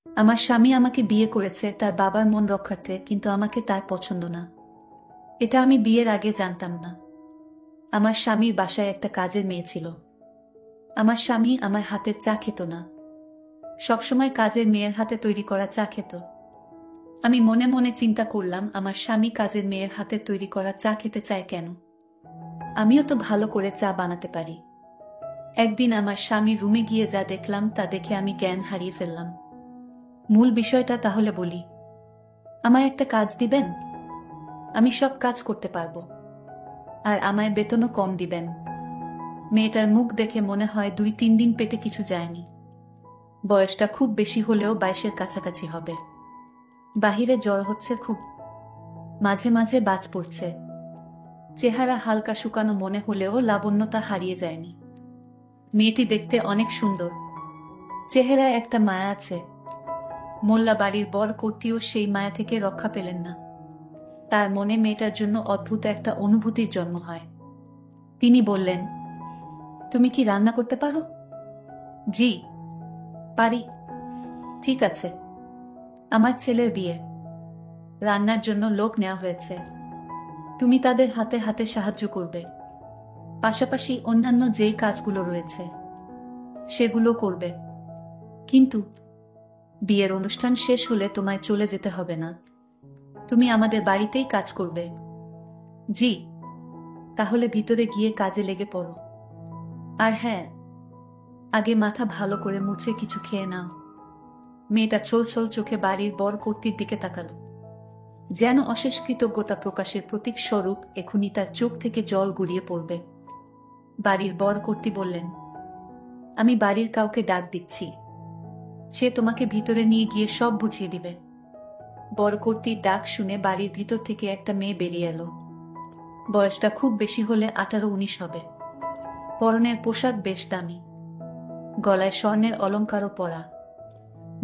আমার স্বামী আমাকে বিয়ে করেছে তার বাবার মন রক্ষার্থে, কিন্তু আমাকে তার পছন্দ না। এটা আমি বিয়ের আগে জানতাম না। আমার স্বামীর বাসায় একটা কাজের মেয়ে ছিল। আমার স্বামী আমার হাতের চা খেত না। সবসময় কাজের মেয়ের হাতে তৈরি করা চা খেত। আমি মনে মনে চিন্তা করলাম, আমার স্বামী কাজের মেয়ের হাতে তৈরি করা চা খেতে চায় কেন? আমিও তো ভালো করে চা বানাতে পারি। একদিন আমার স্বামীর রুমে গিয়ে যা দেখলাম তা দেখে আমি জ্ঞান হারিয়ে ফেললাম। মূল বিষয়টা তাহলে বলি। আমায় একটা কাজ দিবেন? আমি সব কাজ করতে পারবো, আর আমায় বেতনও কম দিবেন। মেয়েটার মুখ দেখে মনে হয় 2-3 দিন পেটে কিছু যায়নি। বয়সটা খুব বেশি হলেও 22-এর কাছাকাছি হবে। বাহিরে জ্বর হচ্ছে খুব, মাঝে মাঝে বাজ পড়ছে। চেহারা হালকা শুকানো মনে হলেও লাবণ্যতা হারিয়ে যায়নি। মেয়েটি দেখতে অনেক সুন্দর, চেহারায় একটা মায়া আছে। মোল্লা বাড়ির বর কর্ত্রীও সেই মায়া থেকে রক্ষা পেলেন না। তার মনে মেয়েটার জন্য অদ্ভুত একটা অনুভূতির জন্ম হয়। তিনি বললেন, তুমি কি রান্না করতে পারো? জি, পারি। ঠিক আছে, আমার ছেলের বিয়ে, রান্নার জন্য লোক নেওয়া হয়েছে। তুমি তাদের হাতে হাতে সাহায্য করবে, পাশাপাশি অন্যান্য যেই কাজগুলো রয়েছে সেগুলো করবে। কিন্তু বিয়ের অনুষ্ঠান শেষ হলে তোমায় চলে যেতে হবে না, তুমি আমাদের বাড়িতেই কাজ করবে। জি, তাহলে ভিতরে গিয়ে কাজে লেগে পড়ো। আর হ্যাঁ, আগে মাথা ভালো করে মুছে কিছু খেয়ে নাও। মেয়েটা ছলছল চোখে বাড়ির বর কর্ত্রীর দিকে তাকালো, যেন অশেষ কৃতজ্ঞতা প্রকাশের প্রতীক স্বরূপ এখনই তার চোখ থেকে জল গড়িয়ে পড়বে। বাড়ির বর কর্ত্রী বললেন, আমি বাড়ির কাউকে ডাক দিচ্ছি, সে তোমাকে ভিতরে নিয়ে গিয়ে সব বুঝিয়ে দিবে। বর কর্ত্রীর ডাক শুনে বাড়ির ভিতর থেকে একটা মেয়ে বেরিয়ে এলো। বয়সটা খুব বেশি হলে 18-19 হবে। পরনের পোশাক বেশ দামি, গলায় স্বর্ণের অলংকারও পরা।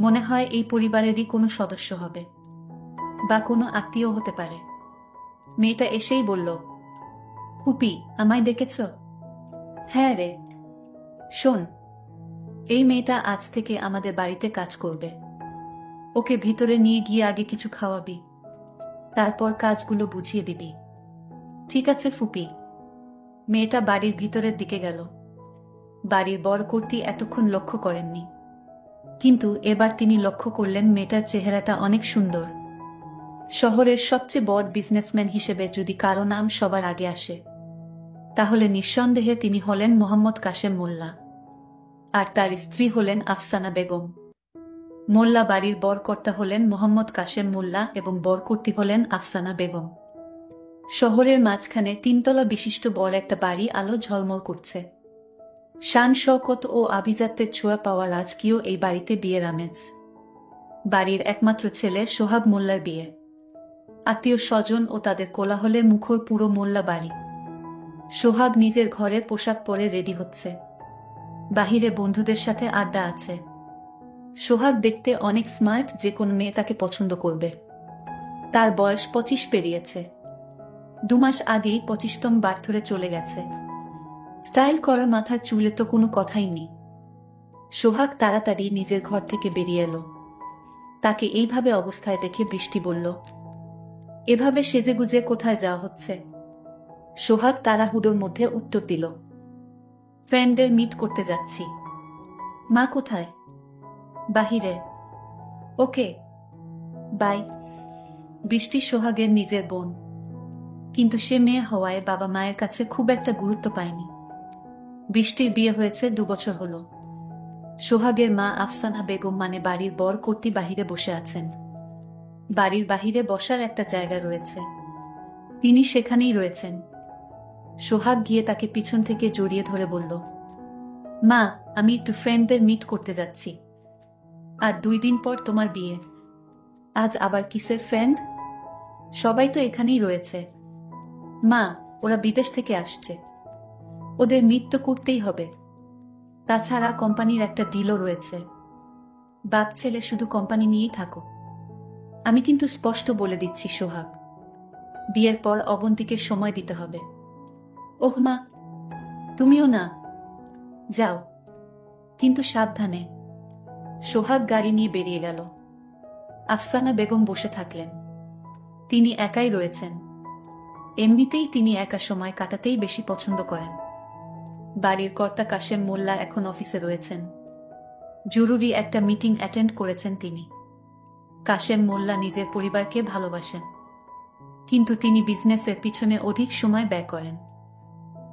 মনে হয় এই পরিবারেরই কোনো সদস্য হবে, বা কোনো আত্মীয় হতে পারে। মেয়েটা এসেই বলল, ফুপি, আমায় ডেকেছ? হ্যাঁ রে, শোন, এই মেয়েটা আজ থেকে আমাদের বাড়িতে কাজ করবে। ওকে ভিতরে নিয়ে গিয়ে আগে কিছু খাওয়াবি, তারপর কাজগুলো বুঝিয়ে দিবি। ঠিক আছে ফুপি। মেয়েটা বাড়ির ভিতরের দিকে গেল। বাড়ির বর কর্ত্রী এতক্ষণ লক্ষ্য করেননি, কিন্তু এবার তিনি লক্ষ্য করলেন মেয়েটার চেহারাটা অনেক সুন্দর। শহরের সবচেয়ে বড় বিজনেসম্যান হিসেবে যদি কারো নাম সবার আগে আসে, তাহলে নিঃসন্দেহে তিনি হলেন মোহাম্মদ কাশেম মোল্লা, আর তার স্ত্রী হলেন আফসানা বেগম। মোল্লা বাড়ির বরকর্তা হলেন মোহাম্মদ কাশেম মোল্লা এবং বরকর্ত্রী হলেন আফসানা বেগম। শহরের মাঝখানে 3 তলা বিশিষ্ট বড় একটা বাড়ি আলো ঝলমল করছে। শান শওকত ও আভিজাত্যের ছোঁয়া পাওয়া রাজকীয় এই বাড়িতে বিয়ের আমেজ। বাড়ির একমাত্র ছেলে সোহাগ মোল্লার বিয়ে। আত্মীয় স্বজন ও তাদের কোলাহলে মুখর পুরো মোল্লা বাড়ি। সোহাগ নিজের ঘরের পোশাক পরে রেডি হচ্ছে, বাহিরে বন্ধুদের সাথে আড্ডা আছে। সোহাগ দেখতে অনেক স্মার্ট, যে কোন মেয়ে তাকে পছন্দ করবে। তার বয়স 25 পেরিয়েছে। 2 মাস আগেই 25তম বার্থডে চলে গেছে। স্টাইল করা মাথার চুলে তো কোনো কথাই নেই। সোহাগ তাড়াতাড়ি নিজের ঘর থেকে বেরিয়ে এলো। তাকে এইভাবে অবস্থায় দেখে বৃষ্টি বলল, এভাবে সেজেগুজে কোথায় যাওয়া হচ্ছে? সোহাগ তাড়াহুড়োর মধ্যে উত্তর দিল, ফ্রেন্ডদের মিট করতে যাচ্ছি। মা কোথায়? বাহিরে। ওকে, বাই। বৃষ্টি সোহাগের নিজের বোন, কিন্তু সে মেয়ে হওয়ায় বাবা মায়ের কাছে খুব একটা গুরুত্ব পায়নি। বৃষ্টির বিয়ে হয়েছে 2 বছর হলো। সোহাগের মা আফসানা বেগম মানে বাড়ির বর কর্ত্রী বাহিরে বসে আছেন। বাড়ির বাহিরে বসার একটা জায়গা রয়েছে, তিনি সেখানেই রয়েছেন। সোহাগ গিয়ে তাকে পিছন থেকে জড়িয়ে ধরে বলল, মা, আমি একটু ফ্রেন্ডদের মিট করতে যাচ্ছি। আর 2 দিন পর তোমার বিয়ে, আজ আবার কিসের ফ্রেন্ড? সবাই তো এখানেই রয়েছে। মা, ওরা বিদেশ থেকে আসছে, ওদের মিট তো করতেই হবে। তাছাড়া কোম্পানির একটা ডিলও রয়েছে। বাপ ছেলে শুধু কোম্পানি নিয়েই থাকো। আমি কিন্তু স্পষ্ট বলে দিচ্ছি সোহাগ, বিয়ের পর অবন্তীকে সময় দিতে হবে। ওহ মা, তুমিও না, যাও, কিন্তু সাবধানে। সোহাগ গাড়ি নিয়ে বেরিয়ে গেল। আফসানা বেগম বসে থাকলেন। তিনি একাই রয়েছেন। এমনিতেই তিনি একা সময় কাটাতেই বেশি পছন্দ করেন। বাড়ির কর্তা কাশেম মোল্লা এখন অফিসে রয়েছেন। জরুরি একটা মিটিং অ্যাটেন্ড করেছেন তিনি। কাশেম মোল্লা নিজের পরিবারকে ভালোবাসেন, কিন্তু তিনি বিজনেসের পিছনে অধিক সময় ব্যয় করেন।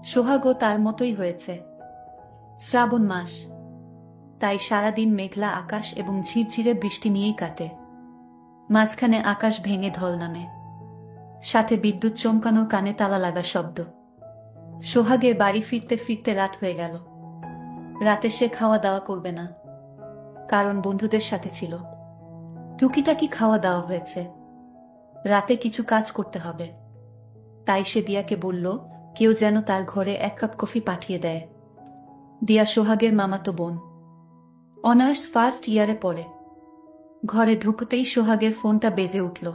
সোহাগও তার মতোই হয়েছে। শ্রাবণ মাস, তাই সারাদিন মেঘলা আকাশ এবং ঝিরঝিরে বৃষ্টি নিয়েই কাটে। মাঝখানে আকাশ ভেঙে ঢল নামে, সাথে বিদ্যুৎ চমকানোর কানে তালা লাগা শব্দ। সোহাগের বাড়ি ফিরতে ফিরতে রাত হয়ে গেল। রাতে সে খাওয়া দাওয়া করবে না, কারণ বন্ধুদের সাথে ছিল। টুকিটাকি খাওয়া দাওয়া হয়েছে, রাতে কিছু কাজ করতে হবে। তাই সে দিয়াকে বলল কেউ যেন তার ঘরে 1 কাপ কফি পাঠিয়ে দেয়। দিয়া সোহাগের মামাতো বোন, অনার্স ফার্স্ট ইয়ারে পড়ে। ঘরে ঢুকতেই সোহাগের ফোনটা বেজে উঠল।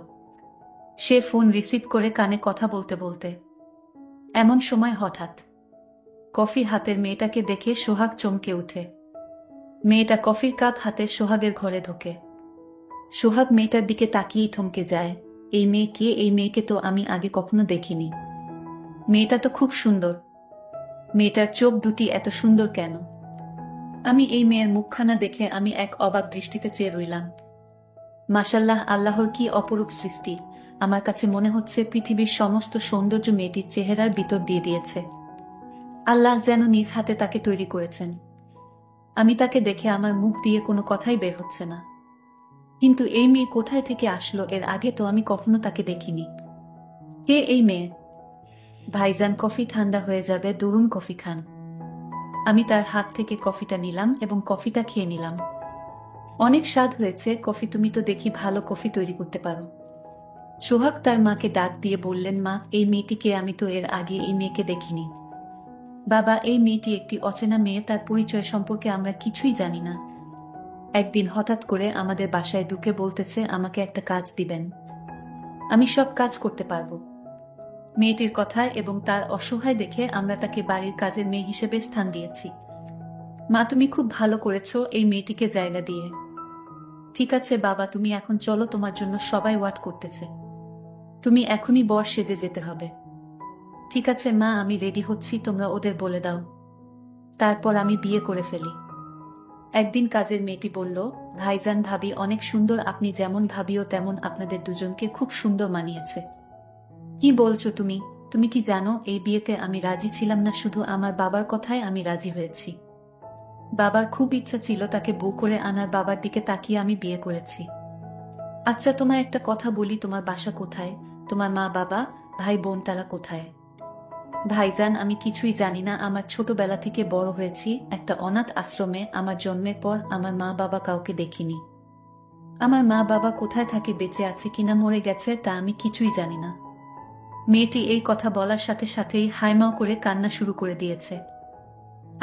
সে ফোন রিসিভ করে কানে কথা বলতে বলতে এমন সময় হঠাৎ কফি হাতের মেয়েটাকে দেখে সোহাগ চমকে উঠে। মেয়েটা কফির কাপ হাতে সোহাগের ঘরে ঢোকে। সোহাগ মেয়েটার দিকে তাকিয়েই থমকে যায়। এই মেয়ে কে? এই মেয়েকে তো আমি আগে কখনো দেখিনি। মেয়েটা তো খুব সুন্দর। মেয়েটার চোখ দুটি এত সুন্দর কেন? আমি এই মেয়ের মুখখানা দেখে আমি এক অবাক দৃষ্টিতে চেয়ে রইলাম। মাশাল্লাহ, আল্লাহর কি অপরূপ সৃষ্টি! আমার কাছে মনে হচ্ছে পৃথিবীর সমস্ত সৌন্দর্য মেয়েটির চেহারার ভিতর দিয়ে দিয়েছে। আল্লাহ যেন নিজ হাতে তাকে তৈরি করেছেন। আমি তাকে দেখে আমার মুখ দিয়ে কোনো কথাই বের হচ্ছে না। কিন্তু এই মেয়ে কোথায় থেকে আসলো? এর আগে তো আমি কখনো তাকে দেখিনি। কে এই মেয়ে? ভাইজান, কফি ঠান্ডা হয়ে যাবে, দরুন কফি খান। আমি তার হাত থেকে কফিটা নিলাম এবং কফিটা খেয়ে নিলাম। অনেক স্বাদ হয়েছে কফি, তুমি তো দেখি ভালো কফি তৈরি করতে পারো। সোহাগ তার মাকে ডাক দিয়ে বললেন, মা, এই মেয়েটিকে আমি তো এর আগে এই মেয়েকে দেখিনি। বাবা, এই মেয়েটি একটি অচেনা মেয়ে, তার পরিচয় সম্পর্কে আমরা কিছুই জানি না। একদিন হঠাৎ করে আমাদের বাসায় ঢুকে বলতেছে আমাকে একটা কাজ দিবেন, আমি সব কাজ করতে পারবো। মেয়েটির কথা এবং তার অসহায় দেখে আমরা তাকে বাড়ির কাজের মেয়ে হিসেবে স্থান দিয়েছি। মা, তুমি খুব ভালো করেছো এই মেয়েটিকে জায়গা দিয়ে। ঠিক আছে বাবা, তুমি এখন চলো, তোমার জন্য সবাই ওয়াট করতেছে। তুমি এখনই বর সেজে যেতে হবে। ঠিক আছে মা, আমি রেডি হচ্ছি, তোমরা ওদের বলে দাও, তারপর আমি বিয়ে করে ফেলি। একদিন কাজের মেয়েটি বলল, ভাইজান, ভাবি অনেক সুন্দর, আপনি যেমন ভাবিও তেমন, আপনাদের দুজনকে খুব সুন্দর মানিয়েছে। কি বলছো তুমি? তুমি কি জানো এই বিয়েতে আমি রাজি ছিলাম না, শুধু আমার বাবার কথায় আমি রাজি হয়েছি। বাবার খুব ইচ্ছা ছিল তাকে বউ করে আনার, বাবার দিকে তাকিয়ে আমি বিয়ে করেছি। আচ্ছা, তোমার একটা কথা বলি, তোমার বাসা কোথায়? তোমার মা বাবা ভাই বোন তারা কোথায়? ভাইজান, আমি কিছুই জানি না। আমার ছোটবেলা থেকে বড় হয়েছি একটা অনাথ আশ্রমে। আমার জন্মের পর আমার মা বাবা কাউকে দেখিনি। আমার মা বাবা কোথায় থাকে, বেঁচে আছে কিনা মরে গেছে, তা আমি কিছুই জানি না। মেয়েটি এই কথা বলার সাথে সাথেই হাইমাও করে কান্না শুরু করে দিয়েছে।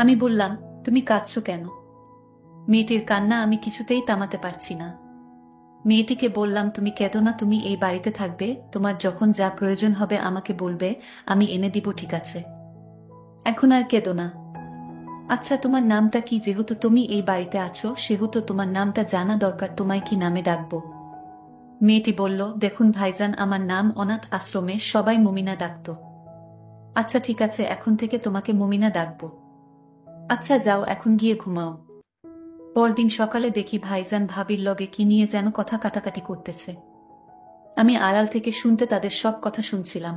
আমি বললাম, তুমি কাঁদছো কেন? মেয়েটির কান্না আমি কিছুতেই থামাতে পারছি না। মেয়েটিকে বললাম, তুমি কেঁদো না, তুমি এই বাড়িতে থাকবে, তোমার যখন যা প্রয়োজন হবে আমাকে বলবে, আমি এনে দিব, ঠিক আছে? এখন আর কেঁদো না। আচ্ছা, তোমার নামটা কি? যেহেতু তুমি এই বাড়িতে আছো সেহেতু তোমার নামটা জানা দরকার, তোমায় কি নামে ডাকবো? মেয়েটি বলল, দেখুন ভাইজান, আমার নাম অনাথ আশ্রমে সবাই মুমিনা ডাকতো। আচ্ছা ঠিক আছে, এখন থেকে তোমাকে মুমিনা ডাকবো। আচ্ছা যাও, এখন গিয়ে ঘুমাও। পরদিন সকালে দেখি ভাইজান ভাবির লগে কি নিয়ে যেন কথা কাটাকাটি করতেছে। আমি আড়াল থেকে শুনতে তাদের সব কথা শুনছিলাম।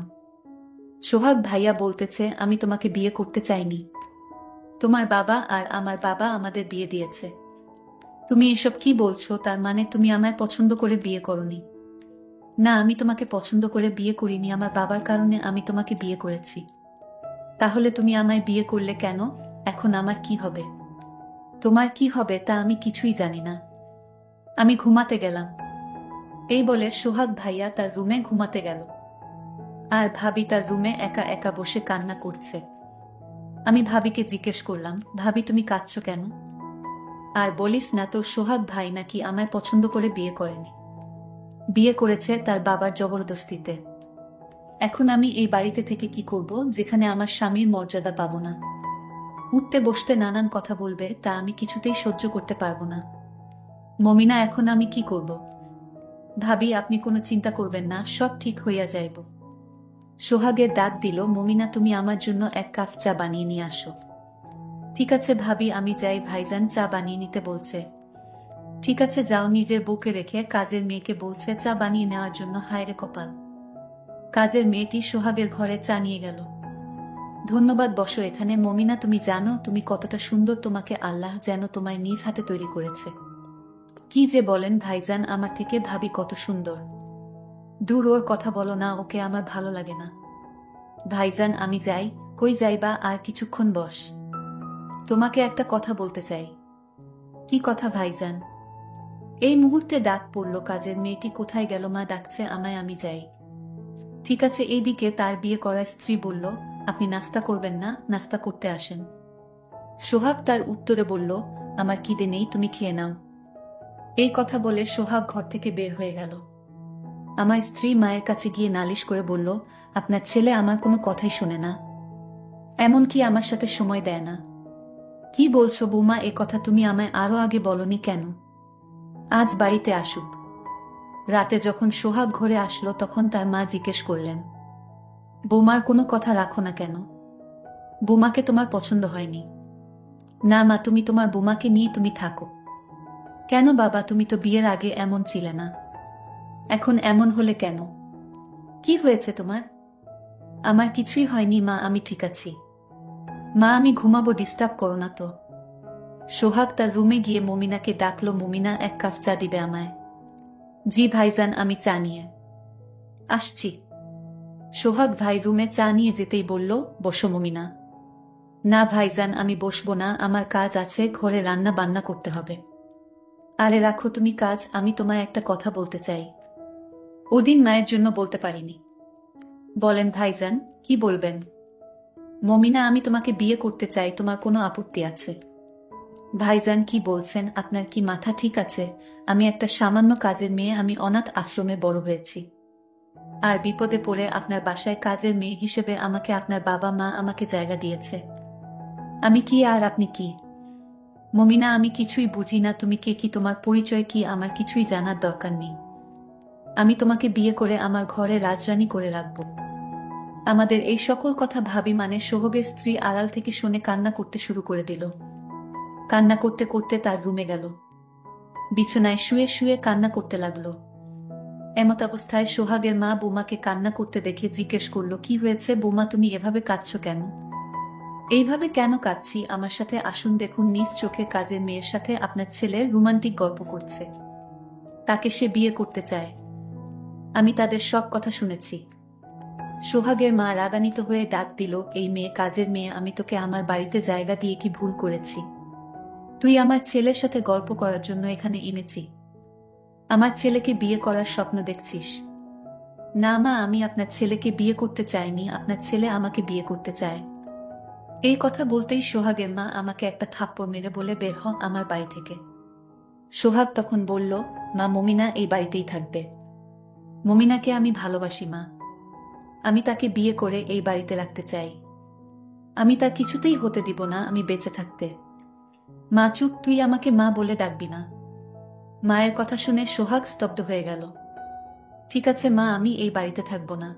সোহাগ ভাইয়া বলতেছে, আমি তোমাকে বিয়ে করতে চাইনি, তোমার বাবা আর আমার বাবা আমাদের বিয়ে দিয়েছে। তুমি এসব কি বলছো? তার মানে তুমি আমায় পছন্দ করে বিয়ে করনি? না, আমি তোমাকে পছন্দ করে বিয়ে করিনি, আমার বাবার কারণে আমি তোমাকে বিয়ে করেছি। তাহলে তুমি আমায় বিয়ে করলে কেন? এখন আমার কি হবে? তোমার কি হবে তা আমি কিছুই জানি না। আমি ঘুমাতে গেলাম। এই বলে সোহাগ ভাইয়া তার রুমে ঘুমাতে গেল, আর ভাবি তার রুমে একা একা বসে কান্না করছে। আমি ভাবিকে জিজ্ঞেস করলাম, ভাবি তুমি কাঁদছো কেন? আর বলিস না, তোর সোহাগ ভাই নাকি আমায় পছন্দ করে বিয়ে করেনি, বিয়ে করেছে তার বাবার জবরদস্তিতে। এখন আমি এই বাড়িতে থেকে কি করব, যেখানে আমার স্বামীর মর্যাদা পাবো না? উঠতে বসতে নানান কথা বলবে, তা আমি কিছুতেই সহ্য করতে পারবো না। মমিনা, এখন আমি কি করব? ভাবি, আপনি কোনো চিন্তা করবেন না, সব ঠিক হইয়া যাইব। সোহাগের ডাক দিল, মমিনা তুমি আমার জন্য 1 কাপ চা বানিয়ে নিয়ে আসো। ঠিক আছে ভাবি, আমি যাই, ভাইজান চা বানিয়ে নিতে বলছে। ঠিক আছে যাও। নিজের বুকে রেখে কাজের মেয়েকে বলছে চা বানিয়ে নেওয়ার জন্য। হায়রে কপাল! কাজের মেয়েটি সোহাগের ঘরে চা নিয়ে গেল। ধন্যবাদ, বসো এখানে। মমিনা, তুমি জানো তুমি কতটা সুন্দর? তোমাকে আল্লাহ যেন তোমায় নিজ হাতে তৈরি করেছে। কি যে বলেন ভাইজান, আমার থেকে ভাবি কত সুন্দর। দূর, ওর কথা বলো না, ওকে আমার ভালো লাগে না। ভাইজান আমি যাই। কই যাইবা? আর কিছুক্ষণ বস। তোমাকে একটা কথা বলতে চাই। কি কথা ভাইজান? এই মুহূর্তে ডাক পড়ল, কাজের মেয়েটি কোথায় গেল? মা ডাকছে আমায়, আমি যাই। ঠিক আছে। এইদিকে তার বিয়ে করা স্ত্রী বলল, আপনি নাস্তা করবেন না? নাস্তা করতে আসেন। সোহাগ তার উত্তরে বলল, আমার খিদে নেই, তুমি খেয়ে নাও। এই কথা বলে সোহাগ ঘর থেকে বের হয়ে গেল। আমার স্ত্রী মায়ের কাছে গিয়ে নালিশ করে বলল, আপনার ছেলে আমার কোনো কথাই শোনে না, এমনকি আমার সাথে সময় দেয় না। কি বলছো বৌমা? এ কথা তুমি আমায় আরো আগে বলনি কেন? আজ বাড়িতে আসুক। রাতে যখন সোহাগ ঘরে আসলো তখন তার মা জিজ্ঞেস করলেন, বৌমার কোনো কথা রাখো না কেন? বৌমাকে তোমার পছন্দ হয়নি? না মা, তুমি তোমার বৌমাকে নিয়ে তুমি থাকো। কেন বাবা, তুমি তো বিয়ের আগে এমন ছিলে না, এখন এমন হলে কেন? কি হয়েছে তোমার? আমার কিছুই হয়নি মা, আমি ঠিক আছি। মা আমি ঘুমাবো, ডিস্টার্ব করো না তো। সোহাগ তার রুমে গিয়ে মমিনাকে ডাকলো, মমিনা 1 কাপ চা দিবে আমায়? জি ভাইজান, আমি চা নিয়ে আসছি। সোহাগ ভাই রুমে চা নিয়ে যেতেই বলল, বসো মমিনা। না ভাইজান, আমি বসবো না, আমার কাজ আছে, ঘরে রান্না বান্না করতে হবে। আরে রাখো তুমি কাজ, আমি তোমায় একটা কথা বলতে চাই, ওদিন মায়ের জন্য বলতে পারিনি। বলেন ভাইজান, কি বলবেন? মমিনা, আমি তোমাকে বিয়ে করতে চাই, তোমার কোনো আপত্তি আছে? ভাইজান কি বলছেন? আপনার কি মাথা ঠিক আছে? আমি একটা সামান্য কাজের মেয়ে, আমি অনাথ আশ্রমে বড় হয়েছি, আর বিপদে পড়ে আপনার বাসায় কাজের মেয়ে হিসেবে আমাকে আপনার বাবা মা আমাকে জায়গা দিয়েছে। আমি কি আর আপনি কি? মমিনা, আমি কিছুই বুঝি না, তুমি কে, কি তোমার পরিচয় কি, আমার কিছুই জানার দরকার নেই। আমি তোমাকে বিয়ে করে আমার ঘরে রাজরানী করে রাখবো। আমাদের এই সকল কথা ভাবি মানে সোহাগের স্ত্রী আড়াল থেকে শুনে কান্না করতে শুরু করে দিল। কান্না করতে করতে তার রুমে গেল, বিছানায় শুয়ে শুয়ে কান্না করতে লাগলো। এমত অবস্থায় সোহাগের মা বৌমাকে কান্না করতে দেখে জিজ্ঞেস করলো, কি হয়েছে বৌমা, তুমি এভাবে কাঁদছো কেন? এইভাবে কেন কাঁদছি? আমার সাথে আসুন, দেখুন নিজ চোখে কাজের মেয়ের সাথে আপনার ছেলে রোমান্টিক গল্প করছে, তাকে সে বিয়ে করতে চায়। আমি তাদের সব কথা শুনেছি। সোহাগের মা রাগান্বিত হয়ে ডাক দিল, এই মেয়ে, কাজের মেয়ে, আমি তোকে আমার বাড়িতে জায়গা দিয়ে কি ভুল করেছি? তুই আমার ছেলের সাথে গল্প করার জন্য এখানে এনেছি? আমার ছেলেকে বিয়ে করার স্বপ্ন দেখছিস? না মা, আমি আপনার ছেলেকে বিয়ে করতে চাইনি, আপনার ছেলে আমাকে বিয়ে করতে চায়। এই কথা বলতেই সোহাগের মা আমাকে একটা থাপ্পড় মেরে বলে, বের হ আমার বাড়ি থেকে। সোহাগ তখন বলল, মা, মমিনা এই বাড়িতেই থাকবে। মমিনাকে আমি ভালোবাসি মা, আমি তাকে বিয়ে করে এই বাড়িতে রাখতে চাই। আমি তা কিছুতেই হতে দিব না, আমি বেঁচে থাকতে। মা চুপ, তুই আমাকে মা বলে ডাকবি না। মায়ের কথা শুনে সোহাগ স্তব্ধ হয়ে গেল। ঠিক আছে মা, আমি এই বাড়িতে থাকবো না।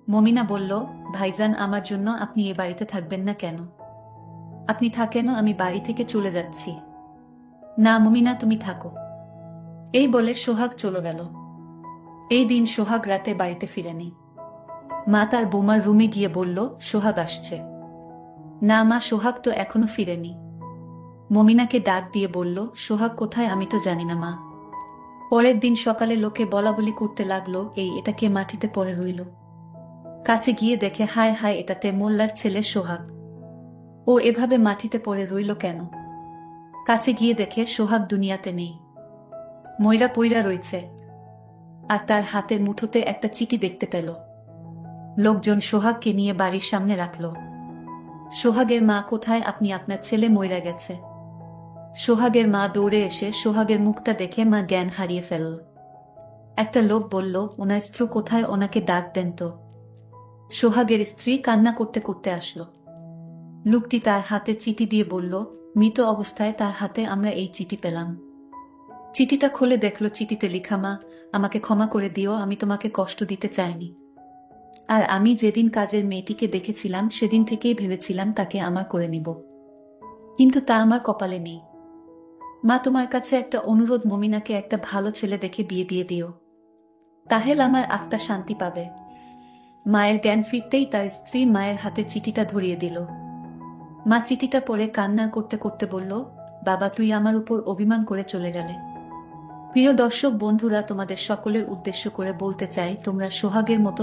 মমিনা বলল, ভাইজান আমার জন্য আপনি এই বাড়িতে থাকবেন না কেন? আপনি থাকেন, আমি বাড়ি থেকে চলে যাচ্ছি। না মমিনা, তুমি থাকো। এই বলে সোহাগ চলে গেল। এই দিন সোহাগ রাতে বাড়িতে ফিরেনি। মা তার বৌমার রুমে গিয়ে বলল, সোহাগ আসছে। না মা, সোহাগ তো এখনো ফিরেনি। মমিনাকে ডাক দিয়ে বলল, সোহাগ কোথায়? আমি তো জানি না মা। পরের দিন সকালে লোকে বলাবলি করতে লাগলো, এটা কে মাটিতে পড়ে রইল? কাছে গিয়ে দেখে, হায় হায়, এটাতে মোল্লার ছেলে সোহাগ। ও এভাবে মাটিতে পড়ে রইল কেন? কাছে গিয়ে দেখে সোহাগ দুনিয়াতে নেই, ময়রা পইরা রয়েছে। আর তার হাতের মুঠোতে একটা চিঠি দেখতে পেল। লোকজন সোহাগকে নিয়ে বাড়ির সামনে রাখল। সোহাগের মা কোথায়? আপনি, আপনার ছেলে মইরা গেছে। সোহাগের মা দৌড়ে এসে সোহাগের মুখটা দেখে মা জ্ঞান হারিয়ে ফেলল। একটা লোক বলল, ওনার স্ত্রী কোথায়? ওনাকে ডাক দেন তো। সোহাগের স্ত্রী কান্না করতে করতে আসলো। লোকটি তার হাতে চিঠি দিয়ে বলল, মৃত অবস্থায় তার হাতে আমরা এই চিঠি পেলাম। চিঠিটা খুলে দেখলো চিঠিতে লেখা, মা, আমাকে ক্ষমা করে দিও, আমি তোমাকে কষ্ট দিতে চাইনি। আর আমি যেদিন কাজের মেয়েটিকে দেখেছিলাম সেদিন থেকেই ভেবেছিলাম তাকে আমার করে নিব, কিন্তু তা আমার কপালে নেই। মা, তোমার কাছে একটা অনুরোধ, মমিনাকে একটা ভালো ছেলে দেখে বিয়ে দিয়ে দিও, তাহলে আমার আত্মা শান্তি পাবে। মায়ের জ্ঞান ফিরতেই তার স্ত্রী মায়ের হাতে চিঠিটা ধরিয়ে দিল। মা চিঠিটা পড়ে কান্না করতে করতে বলল, বাবা, তুই আমার উপর অভিমান করে চলে গেলে। প্রিয় দর্শক বন্ধুরা, তোমাদের সকলের উদ্দেশ্য করে বলতে চাই, তোমরা সোহাগের মতো